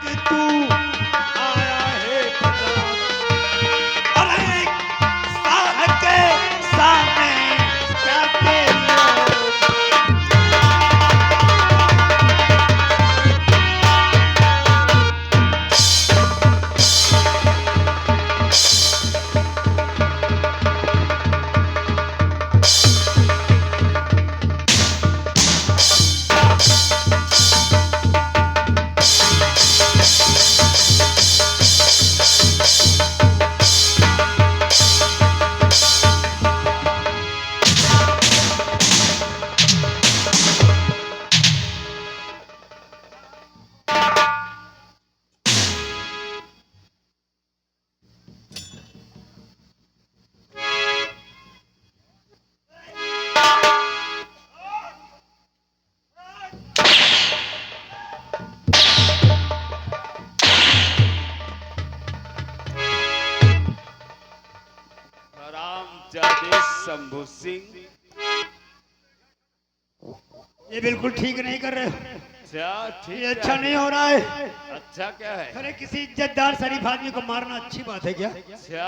कि तू आया है पधार, और एक साल के सामने क्या तेरी रामजादे शंभू सिंह। ये बिल्कुल ठीक नहीं कर रहे हो। अच्छा ठीक ये है। अच्छा नहीं हो रहा है। अच्छा क्या है? अरे किसी इज्जतदार शरीफ आदमी को मारना अच्छी बात है क्या? अच्छा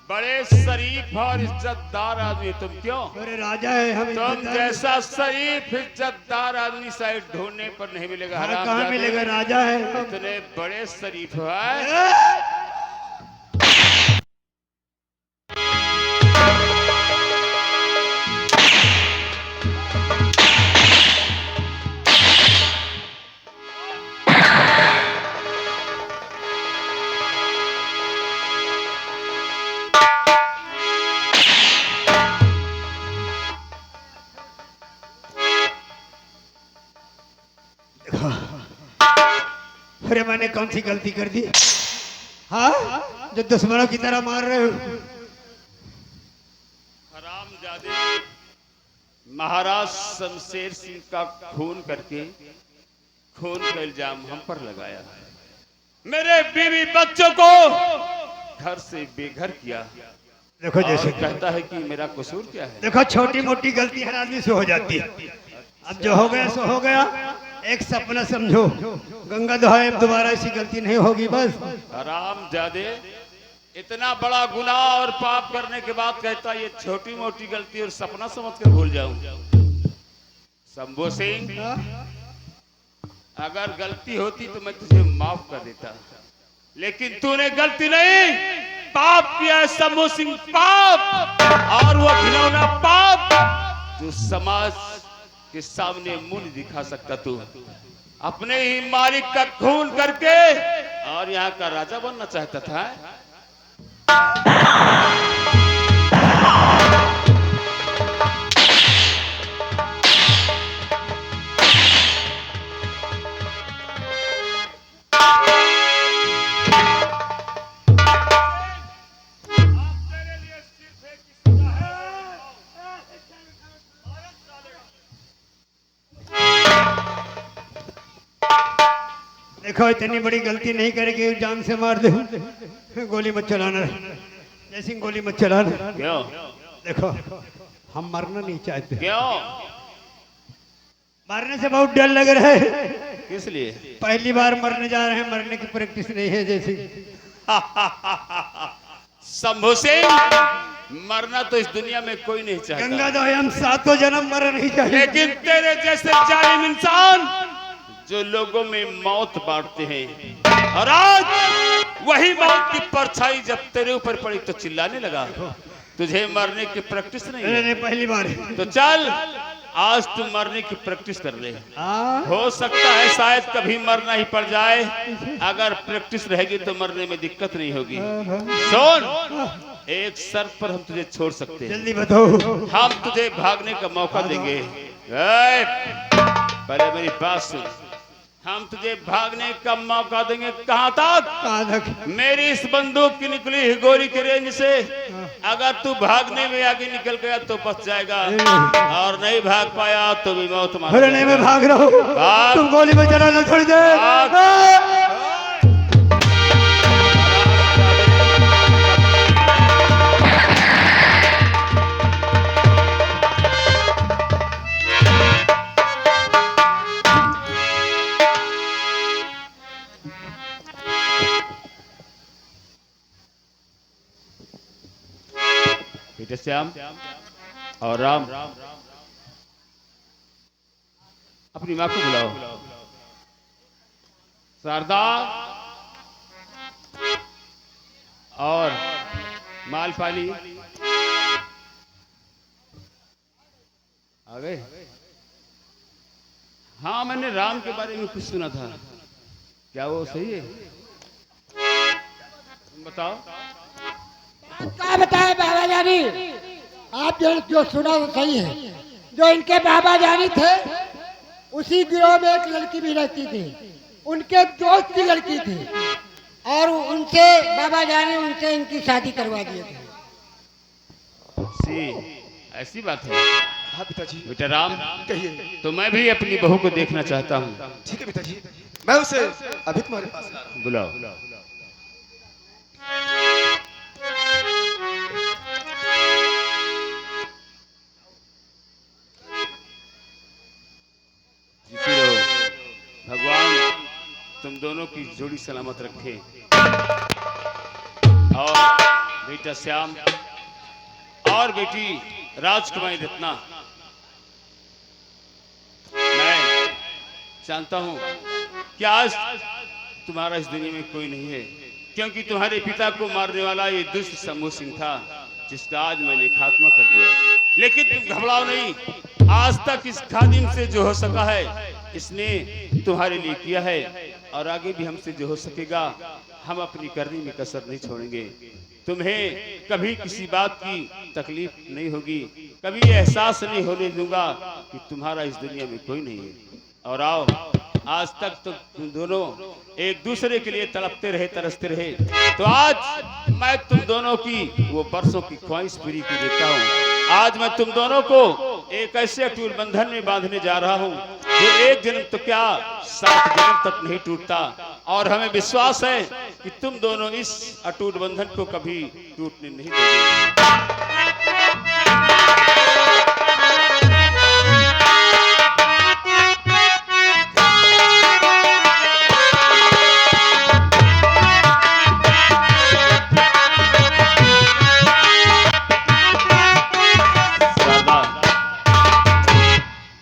बड़े शरीफ और इज्जतदार आदमी तुम क्यों? अरे राजा है हम। तुम इज्जतदार जैसा शरीफ इज्जतदार आदमी शायद ढूंढने पर नहीं मिलेगा। हाँ, कहाँ हरामजादे। मिलेगा? राजा है। इतने बड़े शरीफ है। अरे मैंने कौन सी गलती कर दी? हाँ, जो दुश्मनों की तरह मार रहे हो। हरामजादे महाराज शमशेर सिंह का खून करके खून का इल्जाम हम पर लगाया। मेरे बीवी बच्चों को घर से बेघर किया। देखो जैसे और कहता है कि मेरा कसूर क्या है? देखो, छोटी मोटी गलती हर आदमी से हो जाती है। अब जो हो गया सो हो गया। एक सपना समझो, गंगा दहाए, अब दोबारा ऐसी गलती नहीं होगी बस। हरामजादे इतना बड़ा गुनाह और पाप करने के बाद कहता ये छोटी मोटी गलती और सपना समझकर भूल जाऊं। शंभू सिंह, अगर गलती होती तो मैं तुझे माफ कर देता, लेकिन तूने गलती नहीं, पाप किया है शंभू सिंह, पाप। और वो घिनौना पाप जो समाज के सामने मुंह नहीं दिखा सकता। तू अपने ही मालिक का खून करके और यहाँ का राजा बनना चाहता था। देखो, इतनी बड़ी गलती नहीं करेगी, जान से मार दे। गोली मत चलाना, जैसी गोली मत चलाना। क्यों? देखो, हम मरना नहीं चाहते। क्यों? मरने से बहुत डर लग रहा है। किस लिए? पहली बार मरने जा रहे हैं, मरने की प्रैक्टिस नहीं है जैसी। शंभू सिंह, मरना तो इस दुनिया में कोई नहीं चाहता, गंगा दो हम सातों जन्म मर नहीं चाहिए। लेकिन तेरे जैसे जालिम इंसान जो लोगों में मौत बांटते हैं, और आज वही मौत की परछाई जब तेरे ऊपर पड़ी तो चिल्लाने लगा। तुझे मरने की प्रैक्टिस नहीं है? नहीं, पहली बार है। तो चल आज तू मरने की प्रैक्टिस कर ले। हो सकता है शायद कभी मरना ही पड़ जाए। अगर प्रैक्टिस रहेगी तो मरने में दिक्कत नहीं होगी। सुन, एक शर्त पर हम तुझे छोड़ सकते हैं। जल्दी बताओ। हम तुझे भागने का मौका देंगे। पहले मेरी बात सुन। हम तुझे भागने का मौका देंगे। कहां तक? कहाँ तक? मेरी इस बंदूक की निकली हुई गोली के रेंज से अगर तू भागने में आगे निकल गया तो बच जाएगा, और नहीं भाग पाया तो भी मौत मार। अरे नहीं, मैं भाग रहा हूँ। तुम गोली में चलाना छोड़ दे। बेटा श्याम और राम, अपनी माँ को बुलाओ। शारदा और मालपाली आ गए। हाँ, मैंने राम के बारे में कुछ सुना था, क्या वो सही है? तुम बताओ। क्या बताए बाबा जानी, आप जो सुना वो सही है। जो इनके बाबा जानी थे उसी गिरोह में एक लड़की भी रहती थी, उनके दोस्त की लड़की थी, और उनसे बाबा जानी उनसे इनकी शादी करवा दिए थे। ऐसी बात है। हाँ पिताजी। बेटा राम, कहिए। तो मैं भी अपनी बहू को देखना चाहता हूँ। ठीक है पिताजी, मैं उसे अभी तुम्हारे पास ला रहा हूँ। बुलाओ। जीती रहो, भगवान तुम दोनों की जोड़ी सलामत रखे। और बेटा श्याम और बेटी राजकुमारी रत्ना, मैं जानता हूं कि आज तुम्हारा इस दुनिया में कोई नहीं है, क्योंकि तुम्हारे पिता को मारने वाला ये दुष्ट समूह सिंह था, जिसका आज मैंने खात्मा कर दिया। लेकिन तुम घबराओ नहीं, आज तक इस खादिम से जो हो सका है इसने तुम्हारे लिए किया है, और आगे भी हमसे जो हो सकेगा हम अपनी करनी में कसर नहीं छोड़ेंगे। तुम्हें कभी किसी बात की तकलीफ नहीं होगी, कभी एहसास नहीं होने दूंगा कि तुम्हारा इस दुनिया में कोई नहीं है। और आओ, आज तक तो तुम दोनों एक दूसरे के लिए तड़पते रहे, तरसते रहे, तो आज मैं तुम दोनों की वो बरसों की ख्वाहिश पूरी कर देता हूँ। आज मैं तुम दोनों को एक ऐसे अटूट बंधन में बांधने जा रहा हूँ जो एक जन्म तो क्या 7 जन्म तक नहीं टूटता, और हमें विश्वास है कि तुम दोनों इस अटूट बंधन को कभी टूटने नहीं दोगे।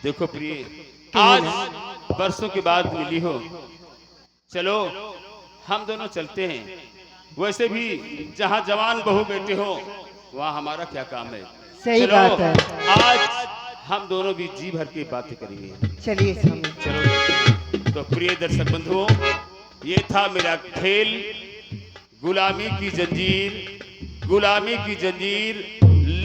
देखो प्रिय, आज बरसों के बाद मिली हो, चलो हम दोनों चलते हैं। वैसे भी जहाँ जवान बहू बेटे हो वहाँ हमारा क्या काम है। सही चलो, बात है। आज हम दोनों भी जी भर के बातें करेंगे। चलिए स्वामी। चलो। तो प्रिय दर्शक बंधुओं, ये था मेरा खेल, गुलामी की जंजीर, गुलामी की जंजीर,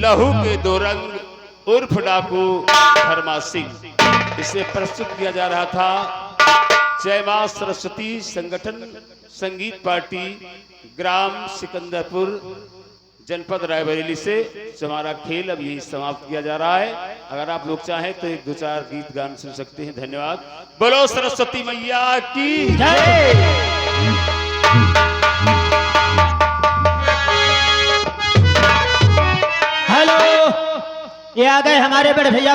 लहू के दो रंग उर्फ डाकू धर्मा सिंह। इसे प्रस्तुत किया जा रहा था जय मां सरस्वती संगठन संगीत पार्टी, ग्राम सिकंदरपुर, जनपद रायबरेली से। हमारा खेल अब यही समाप्त किया जा रहा है। अगर आप लोग चाहें तो 1-2-4 गीत गान सुन सकते हैं। धन्यवाद। बोलो सरस्वती मैया की जय। हेलो, ये आ गए हमारे बड़े भैया।